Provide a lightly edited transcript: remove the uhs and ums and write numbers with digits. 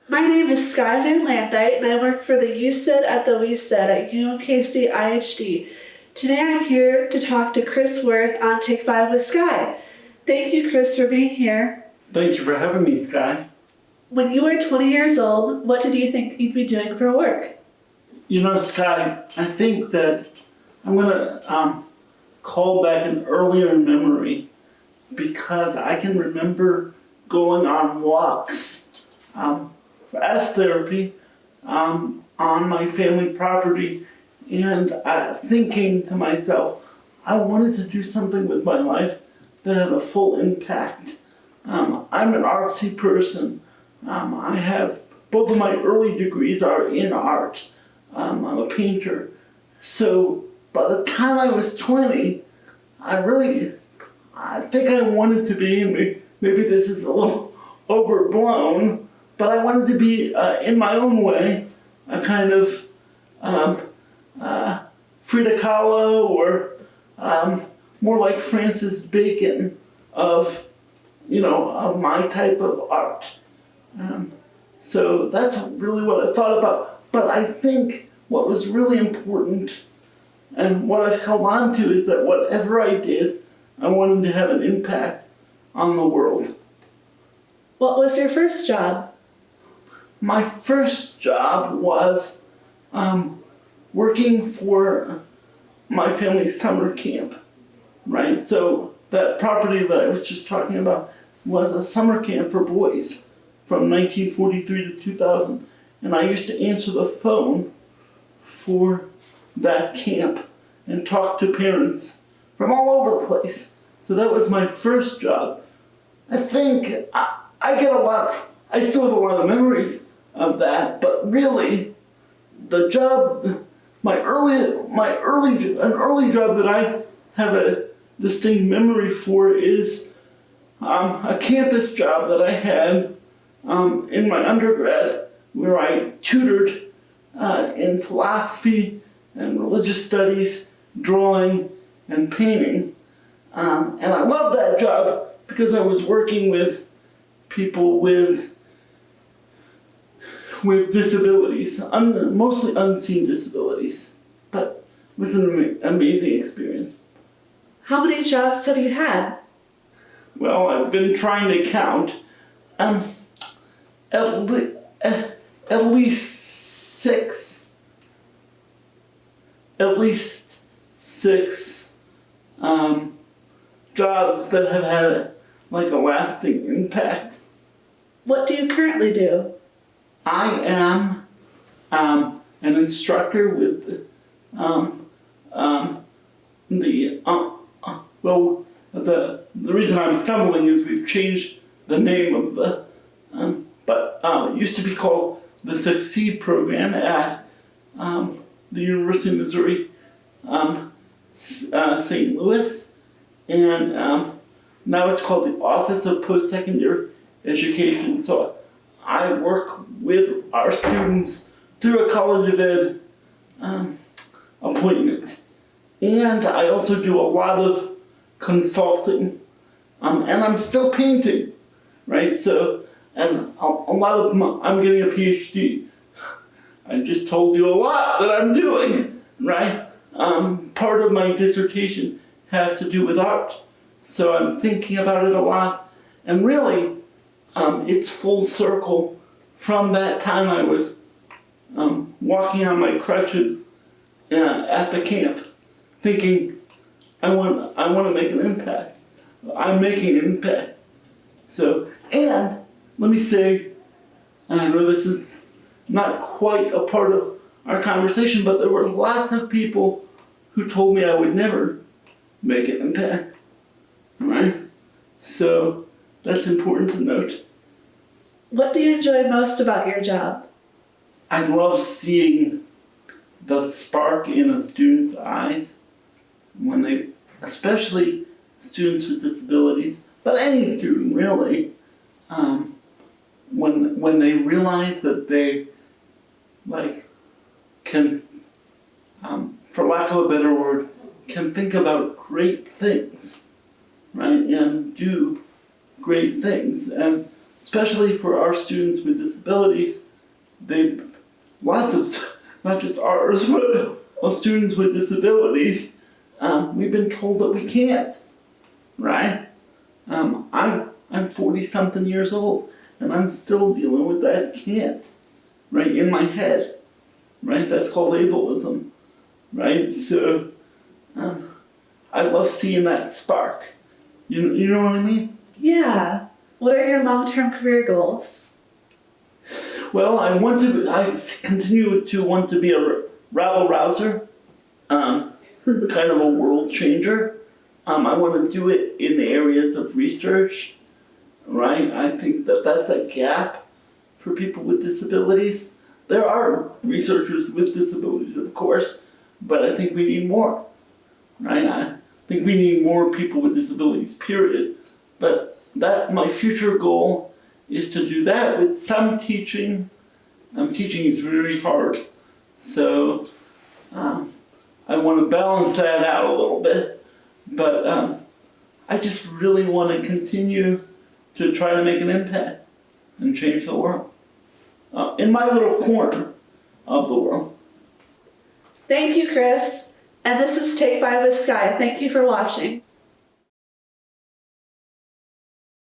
My name is Skye and I work for the USID at the WeSID at UMKC IHD. Today I'm here to talk to Chris Worth on Take 5 with Skye. Thank you, Chris, for being here. Thank you for having me, Skye. When you were 20 years old, what did you think you'd be doing for work? You know, Skye, I think that I'm going to call back an earlier memory because I can remember going on walks as therapy on my family property and thinking to myself, I wanted to do something with my life that had a full impact. I'm an artsy person. I have both of my early degrees are in art. I'm a painter. So by the time I was 20, I think I wanted to be, and maybe this is a little overblown, but I wanted to be, in my own way, a kind of Frida Kahlo or more like Francis Bacon of my type of art. So that's really what I thought about. But I think what was really important and what I've held on to is that whatever I did, I wanted to have an impact on the world. What was your first job? My first job was working for my family's summer camp, right? So that property that I was just talking about was a summer camp for boys from 1943 to 2000. And I used to answer the phone for that camp and talk to parents from all over the place. So that was my first job. I think I still have a lot of memories of that, but really the job, an early job that I have a distinct memory for is a campus job that I had in my undergrad where I tutored in philosophy and religious studies, drawing and painting. And I loved that job because I was working with people with disabilities, mostly unseen disabilities, but it was an amazing experience. How many jobs have you had? Well, I've been trying to count. At least six jobs that have had a lasting impact. What do you currently do? I am an instructor with the reason I'm stumbling is we've changed the name of the it used to be called the Succeed program at the University of Missouri St. Louis, and now it's called the Office of Post-Secondary Education. So I work with our students through a College of Ed appointment. And I also do a lot of consulting. And I'm still painting, right? So, and a lot of I'm getting a PhD. I just told you a lot that I'm doing, right? Part of my dissertation has to do with art. So I'm thinking about it a lot. And really, it's full circle from that time I was walking on my crutches at the camp, thinking, I want to make an impact. I'm making an impact. So, and let me say, and I know this is not quite a part of our conversation, but there were lots of people who told me I would never make an impact. All right? So that's important to note. What do you enjoy most about your job? I love seeing the spark in a student's eyes when they, especially students with disabilities, but any student really, when they realize that they can, for lack of a better word, can think about great things, right, and do great things. And especially for our students with disabilities. They, lots of, not just ours, but of students with disabilities, we've been told that we can't, right? I'm 40 something years old and I'm still dealing with that can't, right, in my head, right? That's called ableism, right? So I love seeing that spark. You know what I mean? Yeah. What are your long-term career goals? Well, I continue to want to be a rabble rouser, kind of a world changer. I want to do it in the areas of research, right? I think that that's a gap for people with disabilities. There are researchers with disabilities, of course, but I think we need more, right? I think we need more people with disabilities, period. But my future goal is to do that with some teaching. Teaching is really hard, so I want to balance that out a little bit. But I just really want to continue to try to make an impact and change the world in my little corner of the world. Thank you, Chris. And this is Take 5 with Skye. Thank you for watching.